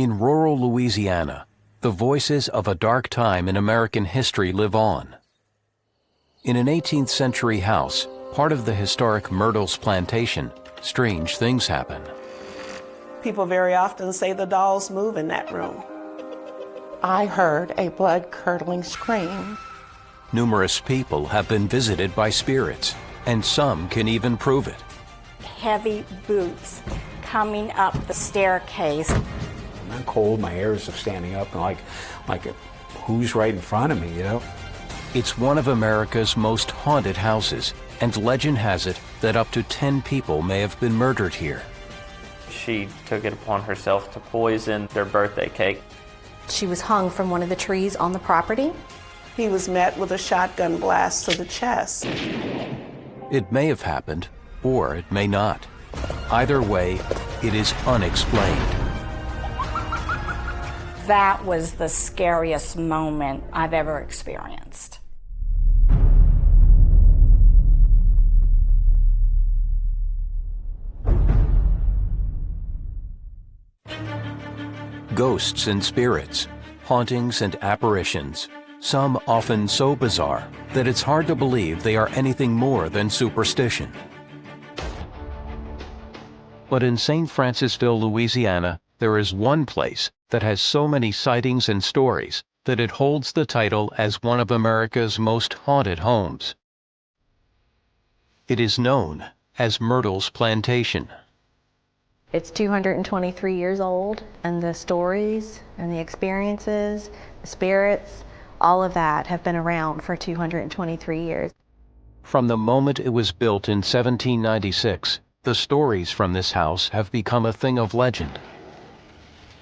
In rural Louisiana, the voices of a dark time in American history live on. In an 18th century house, part of the historic Myrtles Plantation, strange things happen. People very often say the dolls move in that room. I heard a blood-curdling scream. Numerous people have been visited by spirits, and some can even prove it. Heavy boots coming up the staircase. I'm cold, my hairs are standing up, and like who's right in front of me, you know? It's one of America's most haunted houses, and legend has it that up to 10 people may have been murdered here. She took it upon herself to poison their birthday cake. She was hung from one of the trees on the property. He was met with a shotgun blast to the chest. It may have happened, or it may not. Either way, it is unexplained. That was the scariest moment I've ever experienced. Ghosts and spirits, hauntings and apparitions, some often so bizarre that it's hard to believe they are anything more than superstition. But in St. Francisville, Louisiana, there is one place that has so many sightings and stories that it holds the title as one of America's most haunted homes. It is known as Myrtles Plantation. It's 223 years old, and the stories and the experiences, the spirits, all of that have been around for 223 years. From the moment it was built in 1796, the stories from this house have become a thing of legend.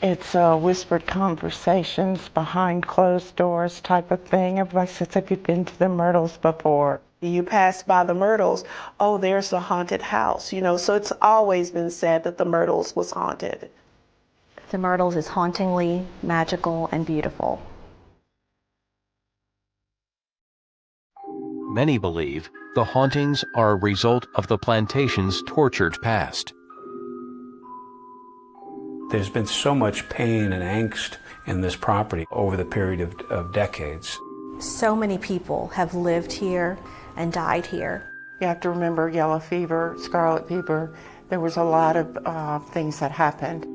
It's whispered conversations behind closed doors type of thing. Everybody says, have you been to the Myrtles before? You pass by the Myrtles, oh, there's the haunted house, you know, so it's always been said that the Myrtles was haunted. The Myrtles is hauntingly magical and beautiful. Many believe the hauntings are a result of the plantation's tortured past. There's been so much pain and angst in this property over the period of decades. So many people have lived here and died here. You have to remember yellow fever, scarlet fever. There was a lot of things that happened.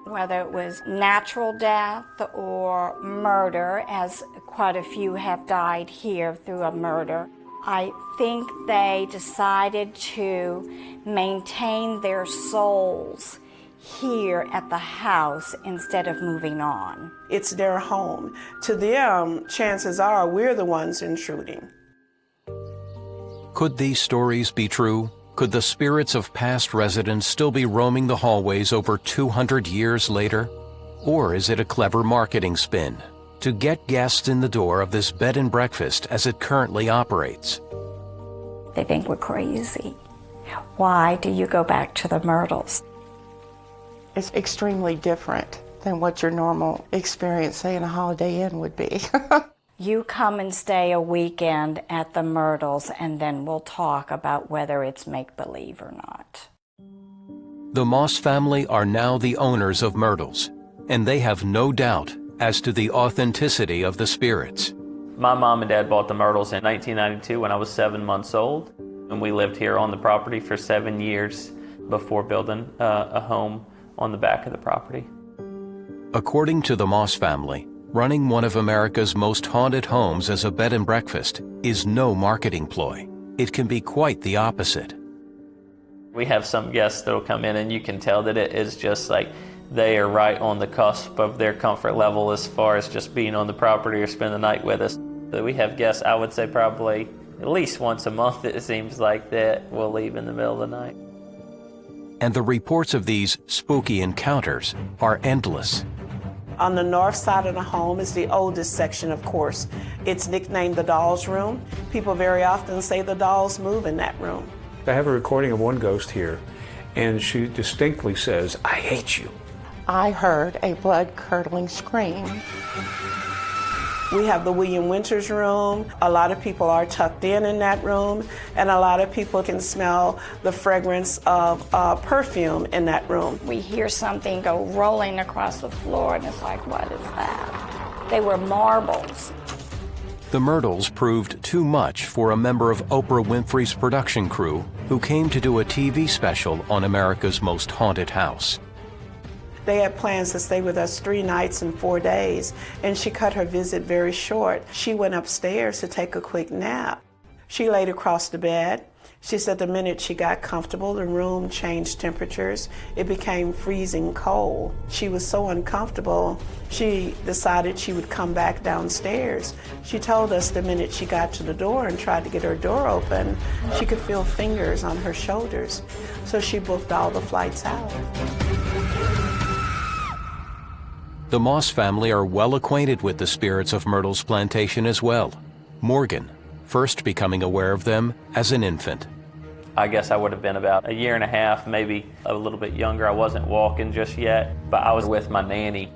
Whether it was natural death or murder, as quite a few have died here through a murder, I think they decided to maintain their souls here at the house instead of moving on. It's their home. To them, chances are we're the ones intruding. Could these stories be true? Could the spirits of past residents still be roaming the hallways over 200 years later? Or is it a clever marketing spin to get guests in the door of this bed and breakfast as it currently operates? They think we're crazy. Why do you go back to the Myrtles? It's extremely different than what your normal experience, say, in a Holiday Inn would be. You come and stay a weekend at the Myrtles, and then we'll talk about whether it's make-believe or not. The Moss family are now the owners of Myrtles, and they have no doubt as to the authenticity of the spirits. My mom and dad bought the Myrtles in 1992 when I was 7 months old, and we lived here on the property for 7 years before building a home on the back of the property. According to the Moss family, running one of America's most haunted homes as a bed and breakfast is no marketing ploy. It can be quite the opposite. We have some guests that'll come in and you can tell that it is just like they are right on the cusp of their comfort level as far as just being on the property or spend the night with us. We have guests, I would say probably at least once a month, it seems like, that will leave in the middle of the night. And the reports of these spooky encounters are endless. On the north side of the home is the oldest section, of course. It's nicknamed the Doll's Room. People very often say the dolls move in that room. I have a recording of one ghost here, and she distinctly says, "I hate you." I heard a blood-curdling scream. We have the William Winters room. A lot of people are tucked in that room, and a lot of people can smell the fragrance of perfume in that room. We hear something go rolling across the floor, and it's like, what is that? They were marbles. The Myrtles proved too much for a member of Oprah Winfrey's production crew who came to do a TV special on America's Most Haunted House. They had plans to stay with us 3 nights and 4 days, and she cut her visit very short. She went upstairs to take a quick nap. She laid across the bed. She said the minute she got comfortable, the room changed temperatures. It became freezing cold. She was so uncomfortable, she decided she would come back downstairs. She told us the minute she got to the door and tried to get her door open, she could feel fingers on her shoulders. So she booked all the flights out. The Moss family are well acquainted with the spirits of Myrtle's Plantation as well. Morgan, first becoming aware of them as an infant. I guess I would have been about 1.5 years, maybe a little bit younger. I wasn't walking just yet, but I was with my nanny.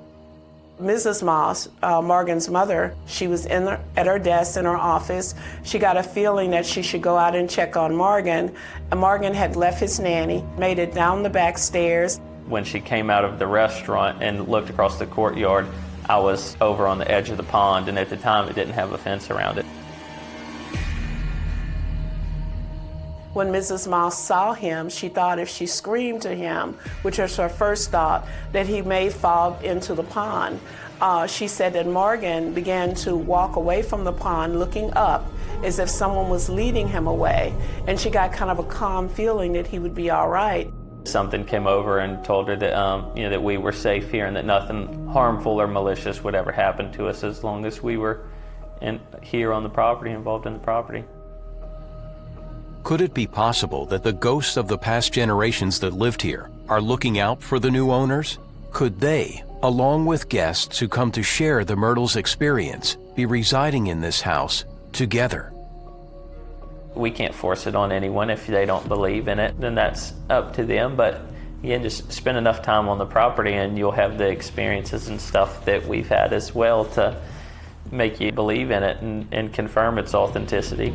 Mrs. Moss, Morgan's mother, she was at her desk in her office. She got a feeling that she should go out and check on Morgan. And Morgan had left his nanny, made it down the back stairs. When she came out of the restaurant and looked across the courtyard, I was over on the edge of the pond, and at the time it didn't have a fence around it. When Mrs. Moss saw him, she thought if she screamed to him, which was her first thought, that he may fall into the pond. She said that Morgan began to walk away from the pond, looking up as if someone was leading him away, and she got kind of a calm feeling that he would be all right. Something came over and told her that, that we were safe here and that nothing harmful or malicious would ever happen to us as long as we were here on the property, involved in the property. Could it be possible that the ghosts of the past generations that lived here are looking out for the new owners? Could they, along with guests who come to share the Myrtles' experience, be residing in this house together? We can't force it on anyone. If they don't believe in it, then that's up to them. But again, just spend enough time on the property and you'll have the experiences and stuff that we've had as well to make you believe in it and confirm its authenticity.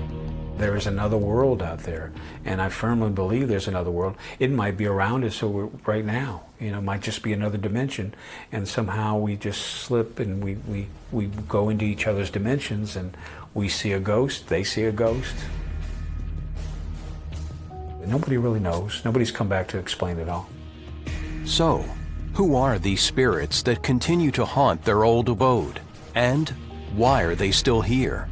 There is another world out there, and I firmly believe there's another world. It might be around us right now. It might just be another dimension, and somehow we just slip and we go into each other's dimensions, and we see a ghost, they see a ghost. Nobody really knows. Nobody's come back to explain it all. So, who are these spirits that continue to haunt their old abode? And why are they still here?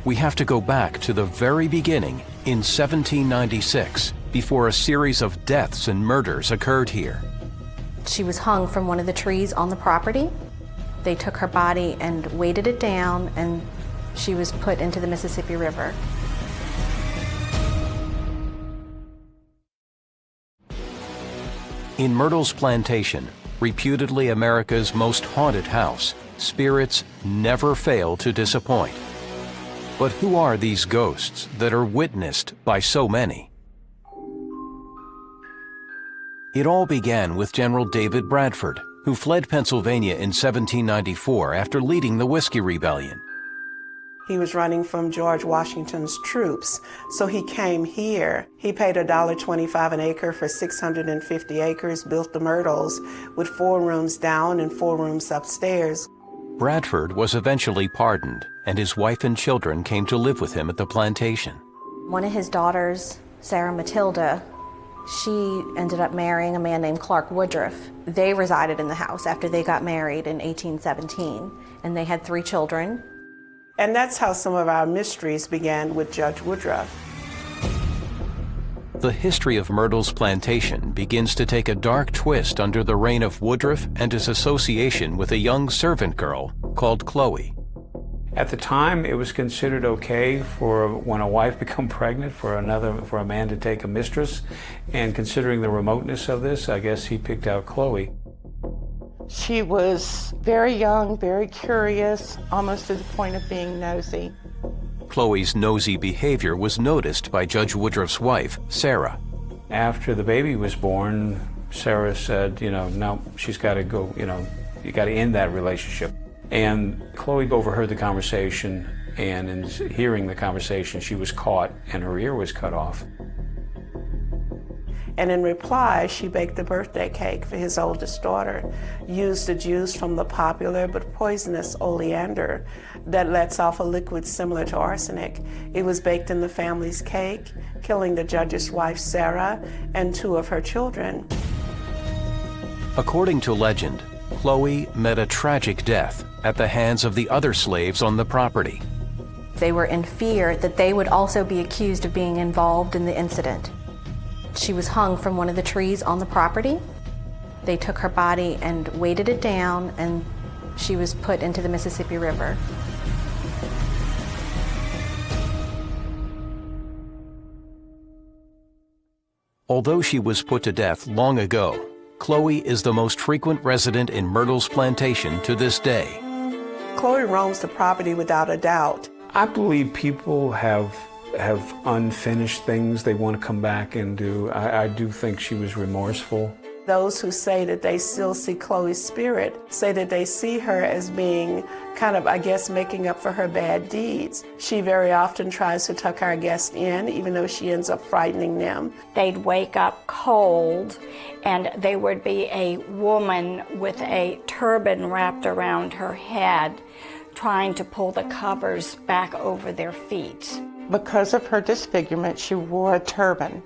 We have to go back to the very beginning in 1796, before a series of deaths and murders occurred here. She was hung from one of the trees on the property. They took her body and weighted it down, and she was put into the Mississippi River. In Myrtle's Plantation, reputedly America's most haunted house, spirits never fail to disappoint. But who are these ghosts that are witnessed by so many? It all began with General David Bradford, who fled Pennsylvania in 1794 after leading the Whiskey Rebellion. He was running from George Washington's troops, so he came here. He paid $1.25 an acre for 650 acres, built the Myrtles with 4 rooms down and 4 rooms upstairs. Bradford was eventually pardoned, and his wife and children came to live with him at the plantation. One of his daughters, Sarah Matilda, she ended up marrying a man named Clark Woodruff. They resided in the house after they got married in 1817, and they had 3 children. And that's how some of our mysteries began with Judge Woodruff. The history of Myrtle's Plantation begins to take a dark twist under the reign of Woodruff and his association with a young servant girl called Chloe. At the time, it was considered okay for when a wife become pregnant for a man to take a mistress. And considering the remoteness of this, I guess he picked out Chloe. She was very young, very curious, almost to the point of being nosy. Chloe's nosy behavior was noticed by Judge Woodruff's wife, Sarah. After the baby was born, Sarah said, no, she's got to go, you got to end that relationship. And Chloe overheard the conversation, and in hearing the conversation, she was caught and her ear was cut off. And in reply, she baked a birthday cake for his oldest daughter, used the juice from the popular but poisonous oleander that lets off a liquid similar to arsenic. It was baked in the family's cake, killing the judge's wife, Sarah, and 2 of her children. According to legend, Chloe met a tragic death at the hands of the other slaves on the property. They were in fear that they would also be accused of being involved in the incident. She was hung from one of the trees on the property. They took her body and weighted it down, and she was put into the Mississippi River. Although she was put to death long ago, Chloe is the most frequent resident in Myrtle's plantation to this day. Chloe roams the property without a doubt. I believe people have unfinished things they want to come back and do. I do think she was remorseful. Those who say that they still see Chloe's spirit say that they see her as being kind of, I guess, making up for her bad deeds. She very often tries to tuck our guests in, even though she ends up frightening them. They'd wake up cold, and there would be a woman with a turban wrapped around her head, trying to pull the covers back over their feet. Because of her disfigurement, she wore a turban.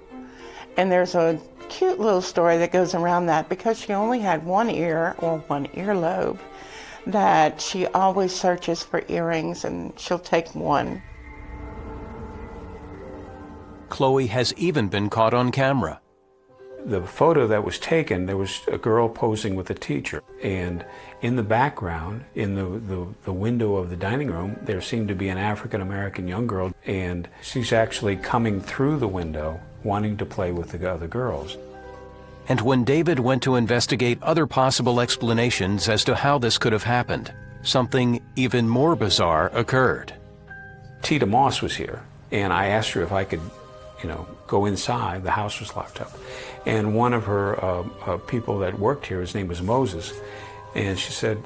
And there's a cute little story that goes around that. Because she only had one ear, or one earlobe, that she always searches for earrings, and she'll take one. Chloe has even been caught on camera. The photo that was taken, there was a girl posing with a teacher, and in the background, in the window of the dining room, there seemed to be an African-American young girl, and she's actually coming through the window, wanting to play with the other girls. And when David went to investigate other possible explanations as to how this could have happened, something even more bizarre occurred. Tita Moss was here, and I asked her if I could, go inside. The house was locked up. And one of her people that worked here, his name was Moses, and she said,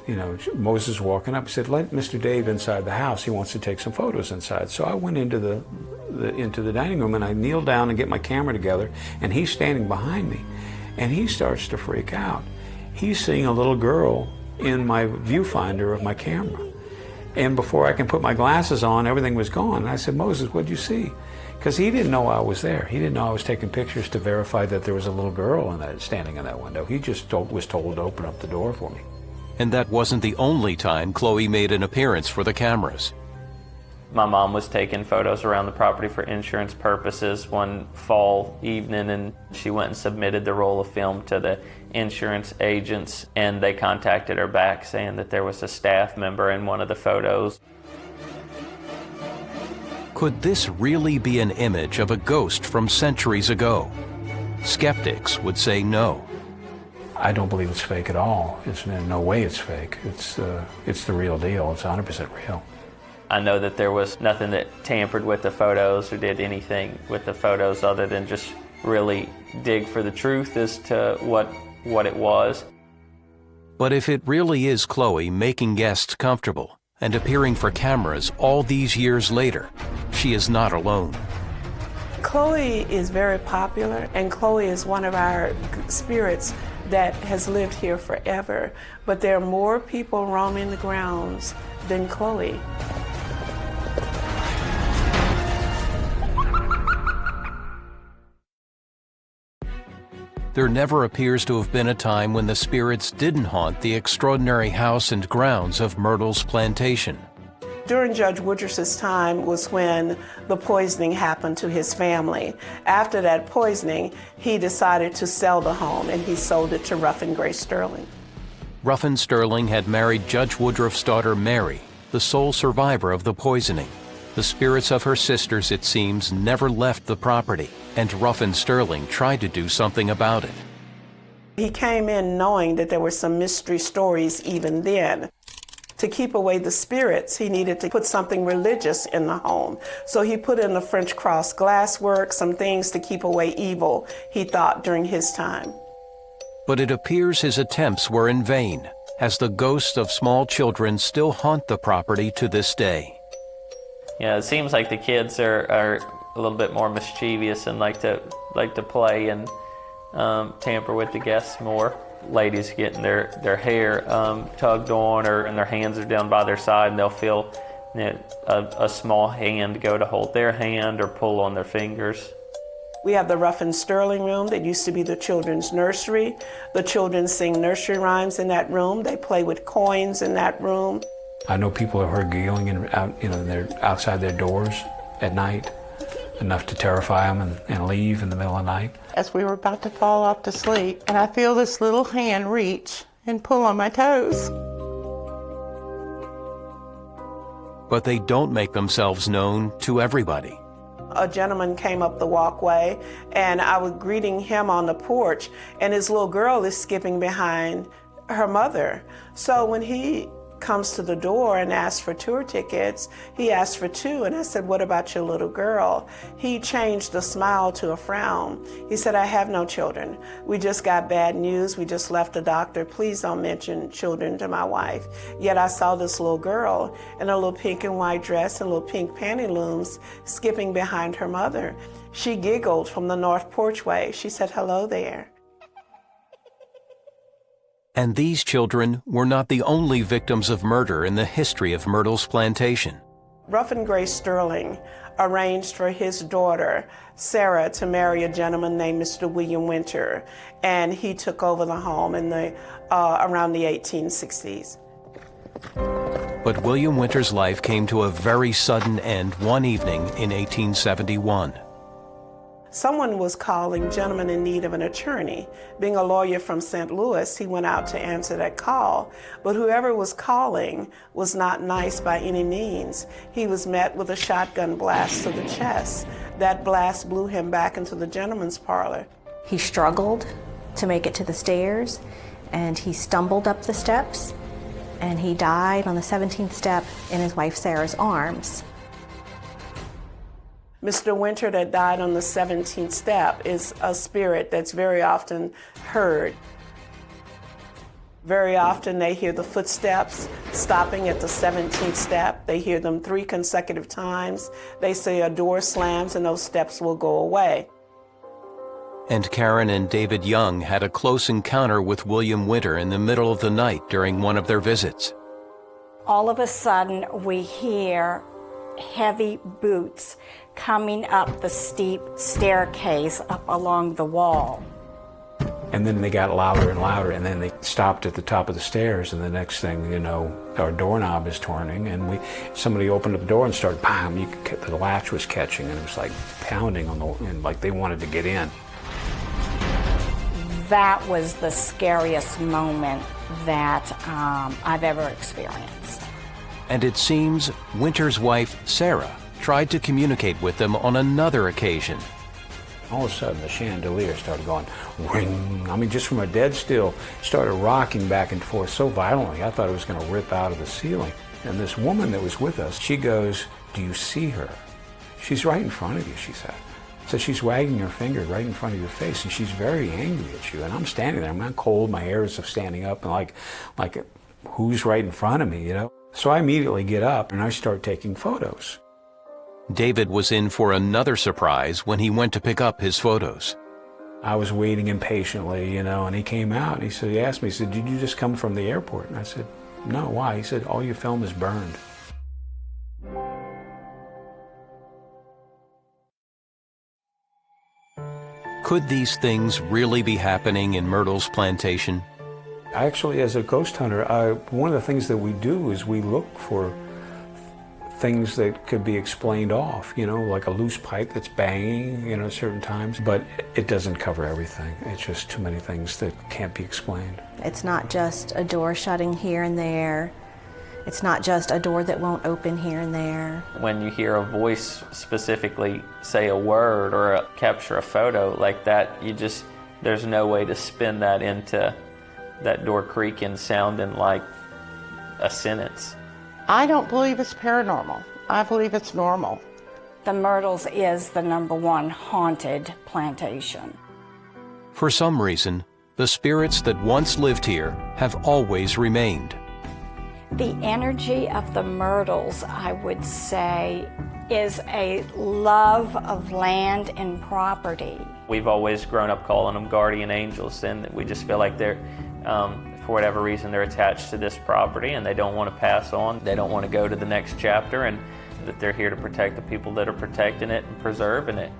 Moses walking up, he said, let Mr. Dave inside the house. He wants to take some photos inside. So I went into the dining room, and I kneeled down and get my camera together, and he's standing behind me, and he starts to freak out. He's seeing a little girl in my viewfinder of my camera. And before I can put my glasses on, everything was gone. And I said, Moses, what'd you see? Because he didn't know I was there. He didn't know I was taking pictures to verify that there was a little girl standing in that window. He just was told to open up the door for me. And that wasn't the only time Chloe made an appearance for the cameras. My mom was taking photos around the property for insurance purposes one fall evening, and she went and submitted the roll of film to the insurance agents, and they contacted her back saying that there was a staff member in one of the photos. Could this really be an image of a ghost from centuries ago? Skeptics would say no. I don't believe it's fake at all. In no way it's fake. It's the real deal. It's 100% real. I know that there was nothing that tampered with the photos or did anything with the photos other than just really dig for the truth as to what it was. But if it really is Chloe making guests comfortable and appearing for cameras all these years later, she is not alone. Chloe is very popular, and Chloe is one of our spirits that has lived here forever. But there are more people roaming the grounds than Chloe. There never appears to have been a time when the spirits didn't haunt the extraordinary house and grounds of Myrtle's plantation. During Judge Woodruff's time was when the poisoning happened to his family. After that poisoning, he decided to sell the home, and he sold it to Ruffin Gray Sterling. Ruffin Sterling had married Judge Woodruff's daughter Mary, the sole survivor of the poisoning. The spirits of her sisters, it seems, never left the property, and Ruffin Sterling tried to do something about it. He came in knowing that there were some mystery stories even then. To keep away the spirits, he needed to put something religious in the home. So he put in the French cross glasswork, some things to keep away evil, he thought, during his time. But it appears his attempts were in vain, as the ghosts of small children still haunt the property to this day. Yeah, it seems like the kids are a little bit more mischievous and like to play and tamper with the guests more. Ladies getting their hair tugged on, and their hands are down by their side, and they'll feel a small hand go to hold their hand or pull on their fingers. We have the Ruff and Sterling room that used to be the children's nursery. The children sing nursery rhymes in that room. They play with coins in that room. I know people have heard giggling they're outside their doors at night, enough to terrify them and leave in the middle of the night. As we were about to fall off to sleep, and I feel this little hand reach and pull on my toes. But they don't make themselves known to everybody. A gentleman came up the walkway, and I was greeting him on the porch, and his little girl is skipping behind her mother. So when he comes to the door and asks for tour tickets, he asked for 2, and I said, "What about your little girl?" He changed the smile to a frown. He said, "I have no children. We just got bad news. We just left the doctor. Please don't mention children to my wife." Yet I saw this little girl in a little pink and white dress and little pink pantaloons skipping behind her mother. She giggled from the north porchway. She said, "Hello there." And these children were not the only victims of murder in the history of Myrtle's Plantation. Ruff and Grace Sterling arranged for his daughter, Sarah, to marry a gentleman named Mr. William Winter, and he took over the home in around the 1860s. But William Winter's life came to a very sudden end one evening in 1871. Someone was calling, gentleman in need of an attorney. Being a lawyer from St. Louis, he went out to answer that call. But whoever was calling was not nice by any means. He was met with a shotgun blast to the chest. That blast blew him back into the gentleman's parlor. He struggled to make it to the stairs, and he stumbled up the steps, and he died on the 17th step in his wife Sarah's arms. Mr. Winter that died on the 17th step is a spirit that's very often heard. Very often they hear the footsteps stopping at the 17th step. They hear them 3 consecutive times. They say a door slams and those steps will go away. And Karen and David Young had a close encounter with William Winter in the middle of the night during one of their visits. All of a sudden, we hear heavy boots coming up the steep staircase up along the wall. And then they got louder and louder, and then they stopped at the top of the stairs, and the next thing you know, our doorknob is turning, and somebody opened up the door and started, bam, the latch was catching, and it was like pounding on and like they wanted to get in. That was the scariest moment that I've ever experienced. And it seems Winter's wife, Sarah, tried to communicate with them on another occasion. All of a sudden, the chandelier started going ring. I mean, just from a dead still, started rocking back and forth so violently, I thought it was going to rip out of the ceiling. And this woman that was with us, she goes, "Do you see her? She's right in front of you," she said. So she's wagging her finger right in front of your face, and she's very angry at you. And I'm standing there, I'm not cold, my hair is standing up, and like who's right in front of me, you know? So I immediately get up and I start taking photos. David was in for another surprise when he went to pick up his photos. I was waiting impatiently, you know, and he came out and he asked me, he said, "Did you just come from the airport?" And I said, "No, why?" He said, "All your film is burned." Could these things really be happening in Myrtle's Plantation? Actually, as a ghost hunter, one of the things that we do is we look for things that could be explained off, you know, like a loose pipe that's banging, you know, certain times, but it doesn't cover everything. It's just too many things that can't be explained. It's not just a door shutting here and there. It's not just a door that won't open here and there. When you hear a voice specifically say a word or capture a photo like that, there's no way to spin that into that door creaking sounding like a sentence. I don't believe it's paranormal. I believe it's normal. The Myrtles is the #1 haunted plantation. For some reason, The spirits that once lived here have always remained. The energy of the Myrtles, I would say, is a love of land and property. We've always grown up calling them guardian angels, and we just feel like they're, for whatever reason, they're attached to this property and they don't want to pass on. They don't want to go to the next chapter, and that they're here to protect the people that are protecting it and preserving it.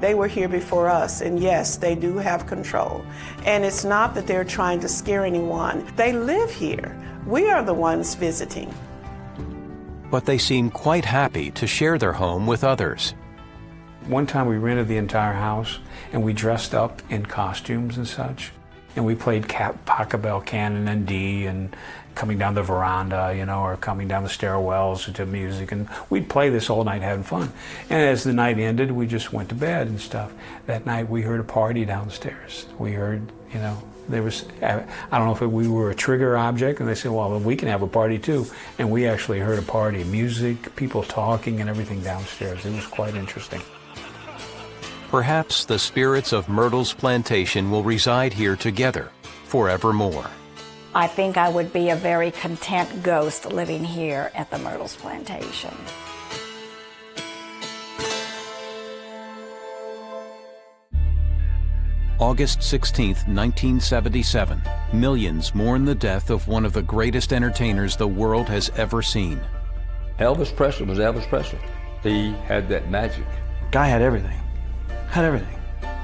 They were here before us, and yes, they do have control. And it's not that they're trying to scare anyone. They live here. We are the ones visiting. But they seem quite happy to share their home with others. One time we rented the entire house and we dressed up in costumes and such. And we played Pachelbel Canon and D and coming down the veranda, you know, or coming down the stairwells to music. And we'd play this all night having fun. And as the night ended, we just went to bed and stuff. That night we heard a party downstairs. We heard, you know, there was, I don't know if we were a trigger object, and they said, well, we can have a party too. And we actually heard a party, music, people talking and everything downstairs. It was quite interesting. Perhaps the spirits of Myrtle's plantation will reside here together forevermore. I think I would be a very content ghost living here at the Myrtles Plantation. August 16, 1977, millions mourn the death of one of the greatest entertainers the world has ever seen. Elvis Presley was Elvis Presley. He had that magic. Guy had everything. Had everything.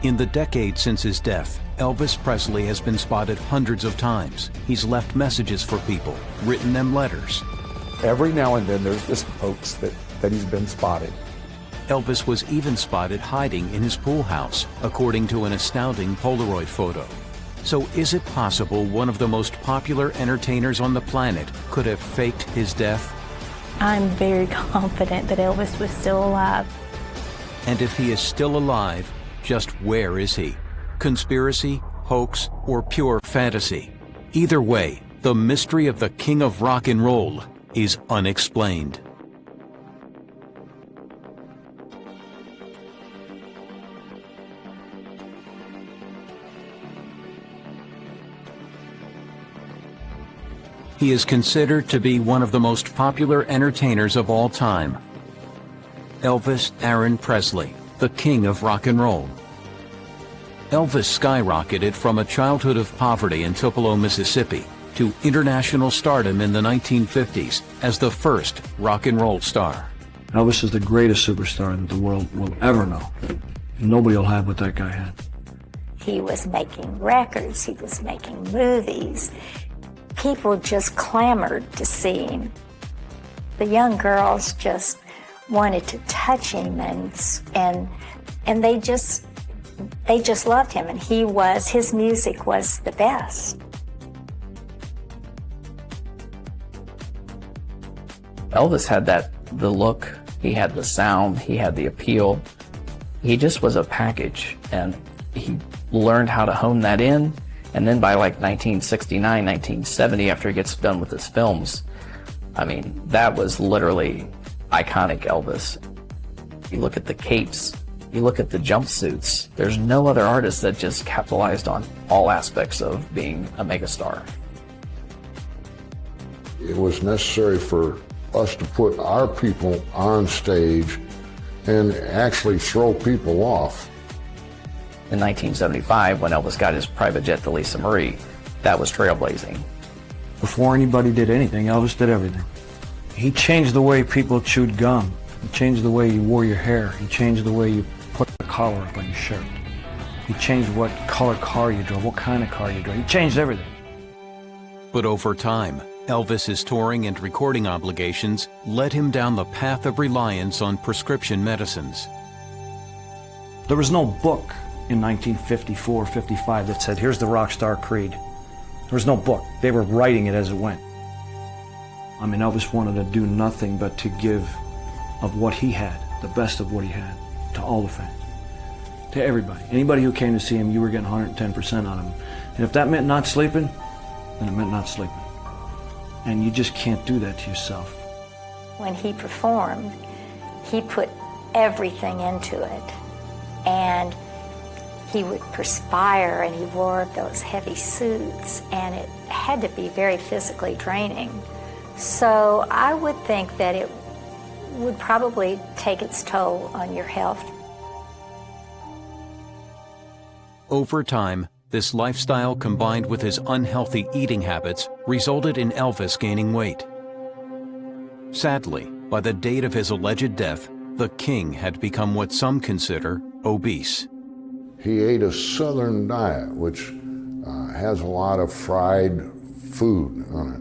In the decade since his death, Elvis Presley has been spotted hundreds of times. He's left messages for people, written them letters. Every now and then there's this hoax that he's been spotted. Elvis was even spotted hiding in his pool house, according to an astounding Polaroid photo. So is it possible one of the most popular entertainers on the planet could have faked his death? I'm very confident that Elvis was still alive. And if he is still alive, just where is he? Conspiracy, hoax, or pure fantasy? Either way, the mystery of the King of Rock and Roll is unexplained. He is considered to be one of the most popular entertainers of all time. Elvis Aaron Presley, the King of Rock and Roll. Elvis skyrocketed from a childhood of poverty in Tupelo, Mississippi, to international stardom in the 1950s as the first rock and roll star. Elvis is the greatest superstar that the world will ever know. Nobody will have what that guy had. He was making records, he was making movies. People just clamored to see him. The young girls just wanted to touch him, and they just loved him, and his music was the best. Elvis had the look, he had the sound, he had the appeal. He just was a package, and he learned how to hone that in. And then by like 1969, 1970, after he gets done with his films, I mean, that was literally iconic Elvis. You look at the capes, you look at the jumpsuits, there's no other artist that just capitalized on all aspects of being a megastar. It was necessary for us to put our people on stage and actually throw people off. In 1975, when Elvis got his private jet to Lisa Marie, that was trailblazing. Before anybody did anything, Elvis did everything. He changed the way people chewed gum. He changed the way you wore your hair. He changed the way you put the collar up on your shirt. He changed what color car you drove, what kind of car you drove. He changed everything. But over time, Elvis's touring and recording obligations led him down the path of reliance on prescription medicines. There was no book in 1954, 55 that said, here's the rock star creed. There was no book. They were writing it as it went. I mean, Elvis wanted to do nothing but to give of what he had, the best of what he had, to all the fans, to everybody. Anybody who came to see him, you were getting 110% out of him. And if that meant not sleeping, then it meant not sleeping. And you just can't do that to yourself. When he performed, he put everything into it. And He would perspire and he wore those heavy suits, and it had to be very physically draining. So I would think that it would probably take its toll on your health. Over time, this lifestyle combined with his unhealthy eating habits resulted in Elvis gaining weight. Sadly, by the date of his alleged death, the king had become what some consider obese. He ate a Southern diet, which has a lot of fried food on it.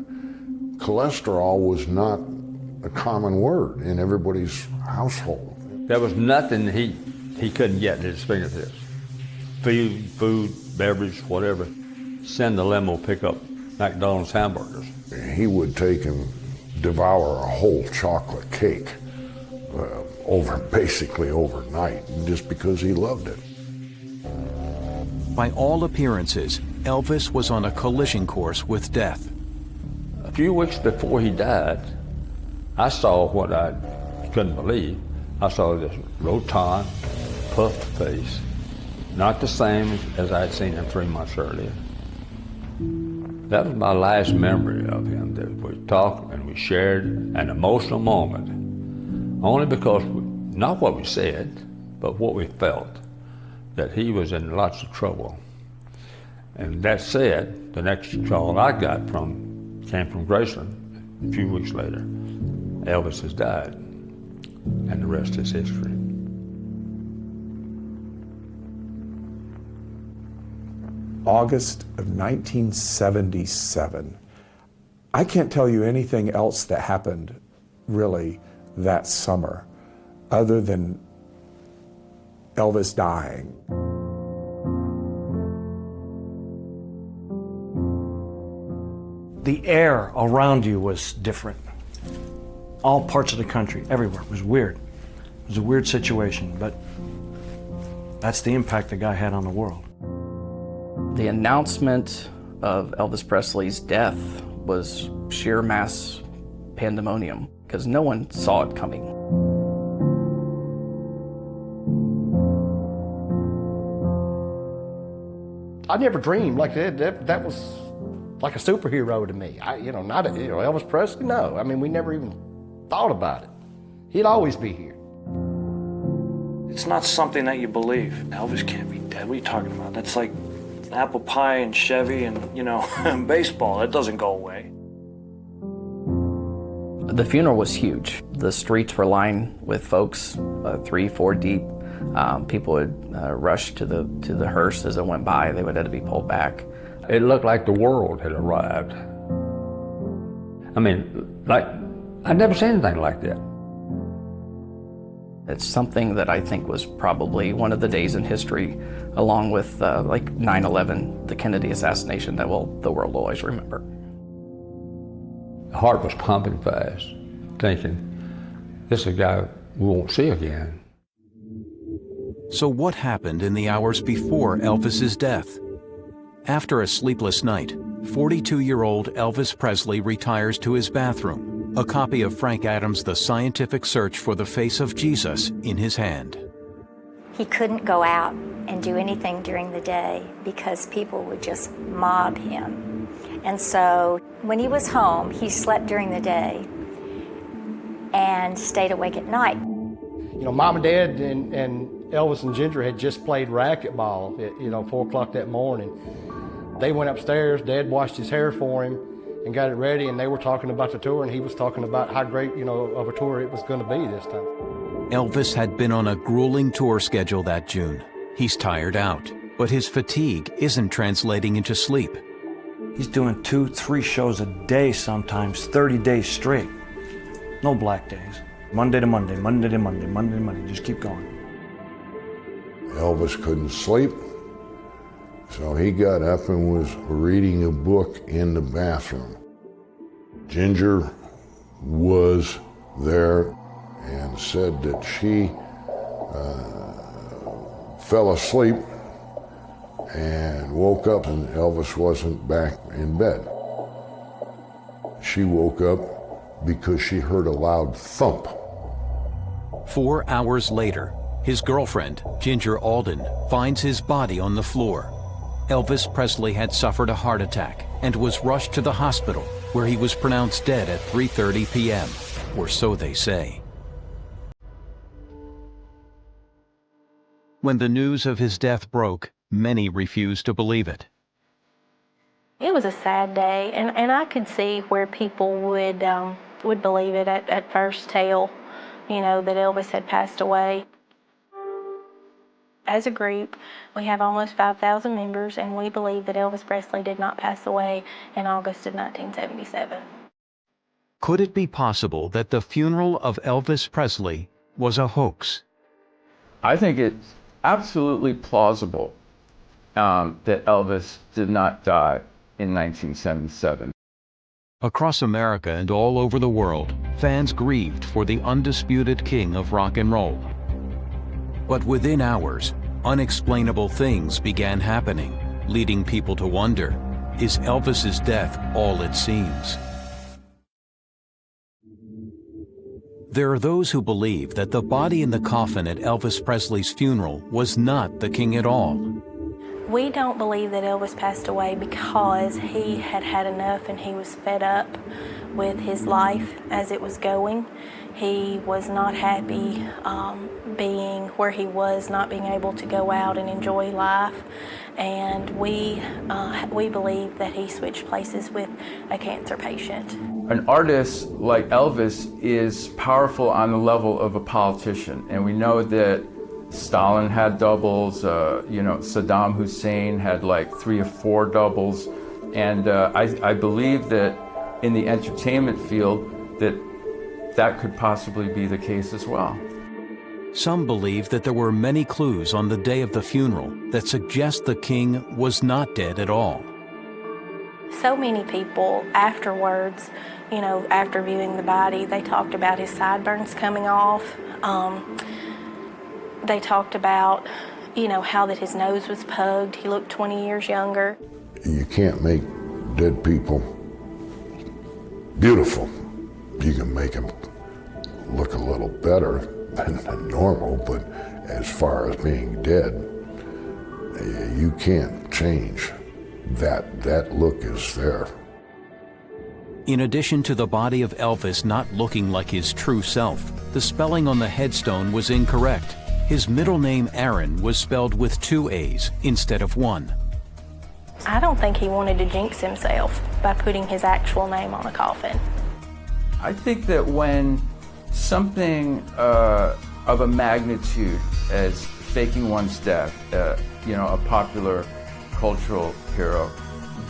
Cholesterol was not a common word in everybody's household. There was nothing he couldn't get at his fingertips. Food, beverage, whatever. Send the limo pick up McDonald's hamburgers. He would take and devour a whole chocolate cake basically overnight, just because he loved it. By all appearances, Elvis was on a collision course with death. A few weeks before he died, I saw what I couldn't believe. I saw this rotund, puffed face, not the same as I had seen him 3 months earlier. That was my last memory of him, that we talked and we shared an emotional moment, only because, not what we said, but what we felt, that he was in lots of trouble. And that said, the next call I got came from Graceland a few weeks later. Elvis has died, and the rest is history. August of 1977. I can't tell you anything else that happened really that summer other than Elvis dying. The air around you was different. All parts of the country, everywhere. It was weird. It was a weird situation, but that's the impact the guy had on the world. The announcement of Elvis Presley's death was sheer mass pandemonium because no one saw it coming. I never dreamed like that was like a superhero to me. Elvis Presley, no. I mean, we never even thought about it. He'd always be here. It's not something that you believe. Elvis can't be dead. What are you talking about? That's like apple pie and Chevy and, baseball. That doesn't go away. The funeral was huge. The streets were lined with folks, 3-4 deep. People would rush to the hearse as it went by. They would have to be pulled back. It looked like the world had arrived. I mean, I'd never seen anything like that. It's something that I think was probably one of the days in history, along with 9/11, the Kennedy assassination, that the world will always remember. The heart was pumping fast, thinking, this is a guy we won't see again. So what happened in the hours before Elvis's death? After a sleepless night, 42-year-old Elvis Presley retires to his bathroom, a copy of Frank Adams' The Scientific Search for the Face of Jesus in his hand. He couldn't go out and do anything during the day because people would just mob him. And so when he was home, he slept during the day and stayed awake at night. Mom and Dad and Elvis and Ginger had just played racquetball at 4 o'clock that morning. They went upstairs, Dad washed his hair for him and got it ready, and they were talking about the tour, and he was talking about how great, of a tour it was going to be this time. Elvis had been on a grueling tour schedule that June. He's tired out, but his fatigue isn't translating into sleep. He's doing 2-3 shows a day sometimes, 30 days straight. No black days. Monday to Monday, Monday to Monday, Monday to Monday, just keep going. Elvis couldn't sleep, so he got up and was reading a book in the bathroom. Ginger was there and said that she fell asleep and woke up and Elvis wasn't back in bed. She woke up because she heard a loud thump. 4 hours later, His girlfriend, Ginger Alden, finds his body on the floor. Elvis Presley had suffered a heart attack and was rushed to the hospital, where he was pronounced dead at 3:30 p.m., or so they say. When the news of his death broke, many refused to believe it. It was a sad day, and I could see where people would believe it at first tale, that Elvis had passed away. As a group, we have almost 5,000 members, and we believe that Elvis Presley did not pass away in August of 1977. Could it be possible that the funeral of Elvis Presley was a hoax? I think it's absolutely plausible that Elvis did not die in 1977. Across America and all over the world, fans grieved for the undisputed king of rock and roll. But within hours, unexplainable things began happening, leading people to wonder, is Elvis's death all it seems? There are those who believe that the body in the coffin at Elvis Presley's funeral was not the king at all. We don't believe that Elvis passed away because he had had enough and he was fed up with his life as it was going. He was not happy being where he was, not being able to go out and enjoy life. And we believe that he switched places with a cancer patient. An artist like Elvis is powerful on the level of a politician, and we know that Stalin had doubles, Saddam Hussein had like 3 or 4 doubles, and I believe that in the entertainment field that could possibly be the case as well. Some believe that there were many clues on the day of the funeral that suggest the king was not dead at all. So many people afterwards, after viewing the body, they talked about his sideburns coming off. They talked about, how that his nose was pugged. He looked 20 years younger. You can't make dead people beautiful. You can make them look a little better than normal, but as far as being dead, you can't change that. That look is there. In addition to the body of Elvis not looking like his true self, the spelling on the headstone was incorrect. His middle name, Aaron, was spelled with 2 A's instead of 1. I don't think he wanted to jinx himself by putting his actual name on a coffin. I think that when something of a magnitude as faking one's death, a popular cultural hero,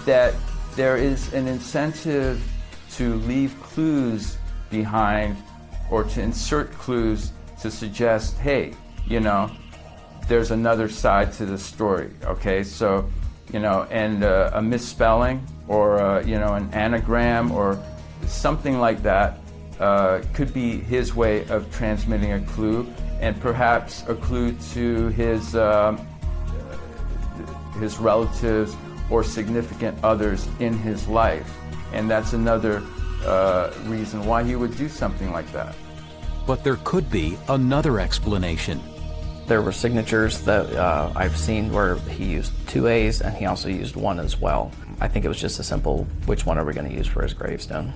that there is an incentive to leave clues behind or to insert clues to suggest, hey, there's another side to the story, okay? So, and a misspelling or, an anagram or something like that could be his way of transmitting a clue, and perhaps a clue to his relatives or significant others in his life. And that's another reason why he would do something like that. But there could be another explanation. There were signatures that I've seen where he used 2 A's and he also used 1 as well. I think it was just a simple, which one are we going to use for his gravestone?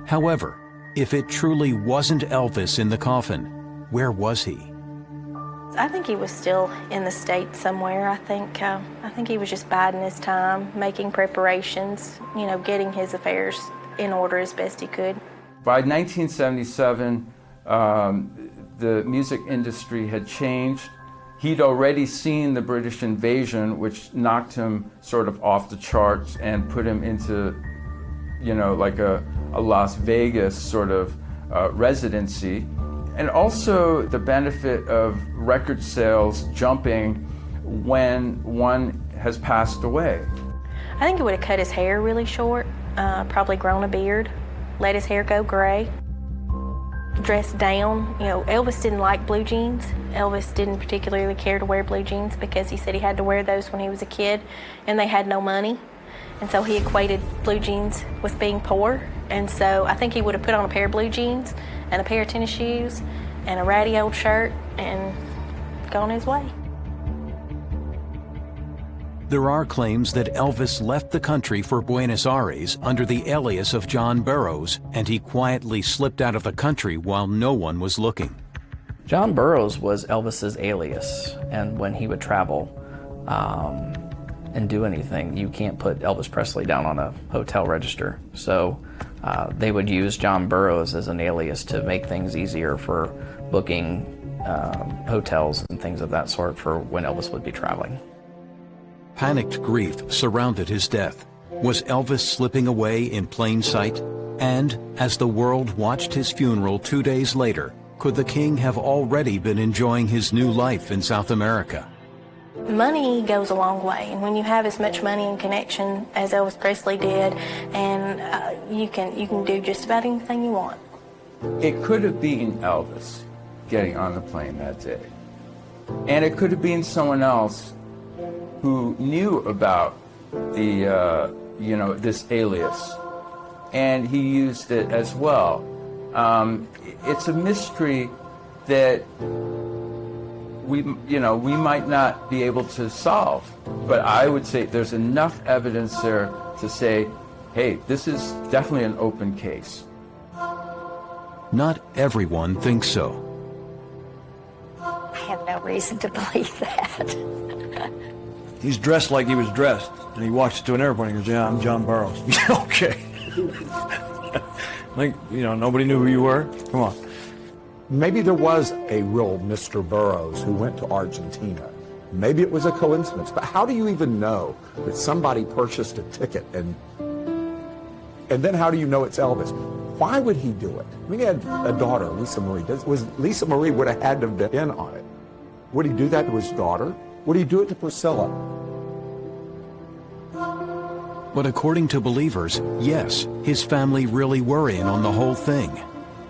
However, if it truly wasn't Elvis in the coffin, where was he? I think he was still in the States somewhere. I think he was just biding his time, making preparations, getting his affairs in order as best he could. By 1977, the music industry had changed. He'd already seen the British invasion, which knocked him sort of off the charts and put him into, like a Las Vegas sort of residency. And also the benefit of record sales jumping when one has passed away. I think he would have cut his hair really short, probably grown a beard, let his hair go gray, dressed down. Elvis didn't like blue jeans. Elvis didn't particularly care to wear blue jeans because he said he had to wear those when he was a kid and they had no money. And so he equated blue jeans with being poor. And so I think he would have put on a pair of blue jeans and a pair of tennis shoes and a ratty old shirt and gone his way. There are claims that Elvis left the country for Buenos Aires under the alias of John Burroughs, and he quietly slipped out of the country while no one was looking. John Burroughs was Elvis's alias, and when he would travel and do anything, you can't put Elvis Presley down on a hotel register. So they would use John Burroughs as an alias to make things easier for booking hotels and things of that sort for when Elvis would be traveling. Panicked grief surrounded his death. Was Elvis slipping away in plain sight? And as the world watched his funeral 2 days later, could the king have already been enjoying his new life in South America? Money goes a long way, and when you have as much money and connection as Elvis Presley did, and you can do just about anything you want. It could have been Elvis getting on the plane that day. And it could have been someone else who knew about the, this alias, and he used it as well. It's a mystery that we might not be able to solve, but I would say there's enough evidence there to say, hey, this is definitely an open case. Not everyone thinks so. I have no reason to believe that. He's dressed like he was dressed, and he walks to an airport and he goes, yeah, I'm John Burroughs. Okay. Like, nobody knew who you were? Come on. Maybe there was a real Mr. Burroughs who went to Argentina. Maybe it was a coincidence, but how do you even know that somebody purchased a ticket and then how do you know it's Elvis? Why would he do it? I mean, he had a daughter, Lisa Marie. Lisa Marie would have had to have been in on it. Would he do that to his daughter? Would he do it to Priscilla? But according to believers, yes, his family really were in on the whole thing.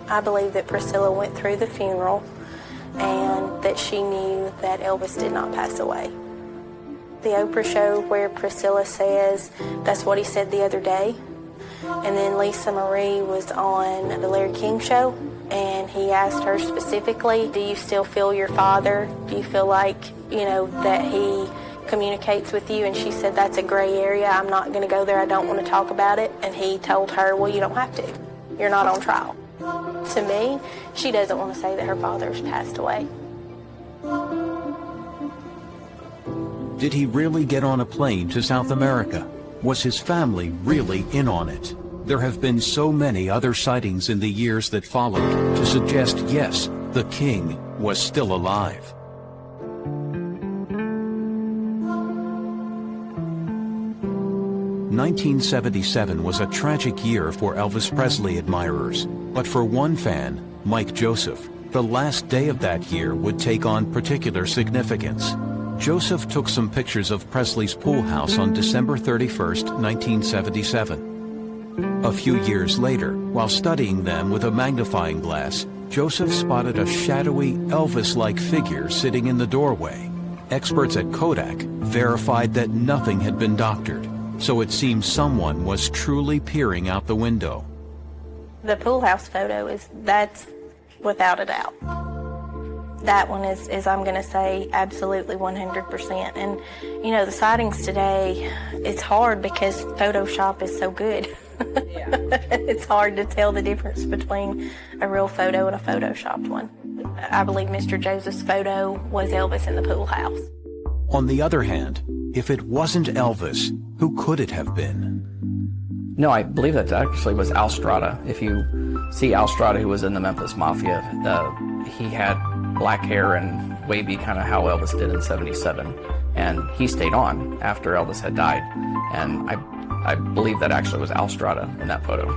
I believe that Priscilla went through the funeral and that she knew that Elvis did not pass away. The Oprah show where Priscilla says, that's what he said the other day. And then Lisa Marie was on the Larry King show, and he asked her specifically, do you still feel your father? Do you feel like, that he communicates with you? And she said, that's a gray area. I'm not going to go there. I don't want to talk about it. And he told her, well, you don't have to. You're not on trial. To me, she doesn't want to say that her father's passed away. Did he really get on a plane to South America? Was his family really in on it? There have been so many other sightings in the years that followed to suggest, yes, the king was still alive. "1977 was a tragic year for Elvis Presley admirers, but for one fan, Mike Joseph, the last day of that year would take on particular significance. Joseph took some pictures of Presley's pool house on December 31st, 1977. A few years later, while studying them with a magnifying glass, Joseph spotted a shadowy, Elvis-like figure sitting in the doorway. Experts at Kodak verified that nothing had been doctored, so it seems someone was truly peering out the window. The pool house photo that's without a doubt. That one is I'm going to say, absolutely 100%. And, the sightings today, it's hard because Photoshop is so good. Yeah. It's hard to tell the difference between a real photo and a Photoshopped one. I believe Mr. Joseph's photo was Elvis in the pool house. On the other hand, if it wasn't Elvis, who could it have been? No, I believe that actually was Al Strada. If you see Al Strada, who was in the Memphis Mafia, he had black hair and wavy, kind of how Elvis did in '77. And he stayed on after Elvis had died. And I believe that actually was Al Strada in that photo.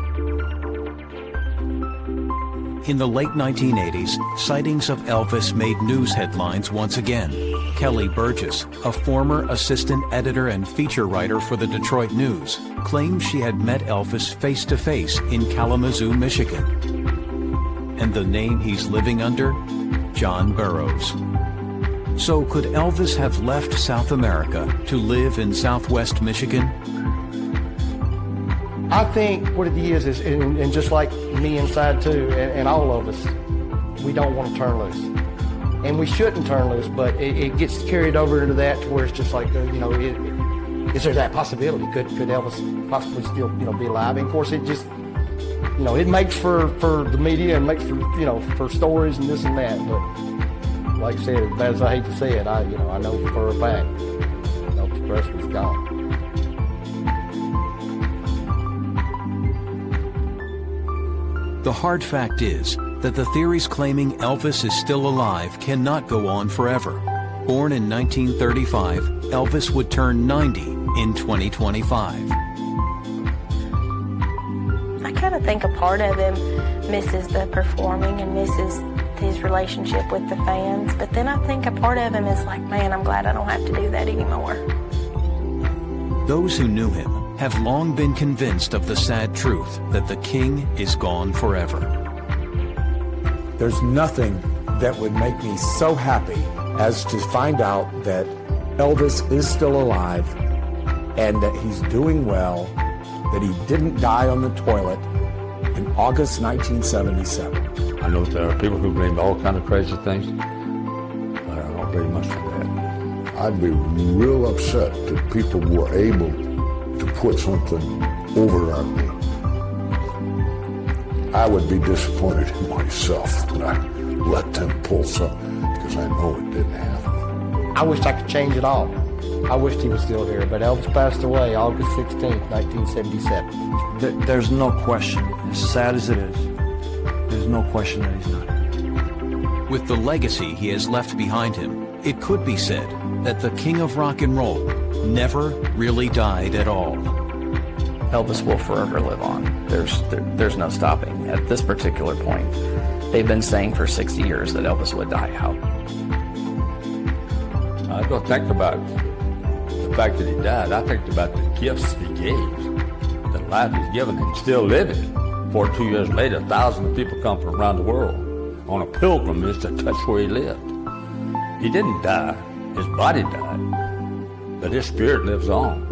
In the late 1980s, sightings of Elvis made news headlines once again. Kelly Burgess, a former assistant editor and feature writer for the Detroit News, claimed she had met Elvis face-to-face in Kalamazoo, Michigan. And the name he's living under? John Burroughs. So could Elvis have left South America to live in Southwest Michigan? I think what it is and just like me inside too, and all of us, we don't want to turn loose. And we shouldn't turn loose, but it gets carried over into that to where it's just like, is there that possibility? Could Elvis possibly still, be alive? And of course, it just, it makes for the media and makes for stories and this and that. But like I said, as bad as I hate to say it, I know for a fact, Elvis Presley's gone. The hard fact is that the theories claiming Elvis is still alive cannot go on forever. Born in 1935, Elvis would turn 90 in 2025. I kind of think a part of him misses the performing and misses his relationship with the fans, but then I think a part of him is like, man, I'm glad I don't have to do that anymore. Those who knew him have long been convinced of the sad truth that the king is gone forever. There's nothing that would make me so happy as to find out that Elvis is still alive and that he's doing well, that he didn't die on the toilet in August 1977. I know there are people who believe all kind of crazy things, but I don't believe much of that. I'd be real upset that people were able to put something over on me. I would be disappointed in myself when I let them pull something, because I know it didn't happen. I wish I could change it all. I wished he was still here, but Elvis passed away August 16th, 1977. There's no question, as sad as it is, there's no question that he's not here. With the legacy he has left behind him, it could be said that the king of rock and roll never really died at all. Elvis will forever live on. There's no stopping. At this particular point, they've been saying for 60 years that Elvis would die out. I don't think about the fact that he died. I think about the gifts he gave, the life he's given, and he's still living. 42 years later, thousands of people come from around the world on a pilgrimage to touch where he lived. He didn't die. His body died, but his spirit lives on.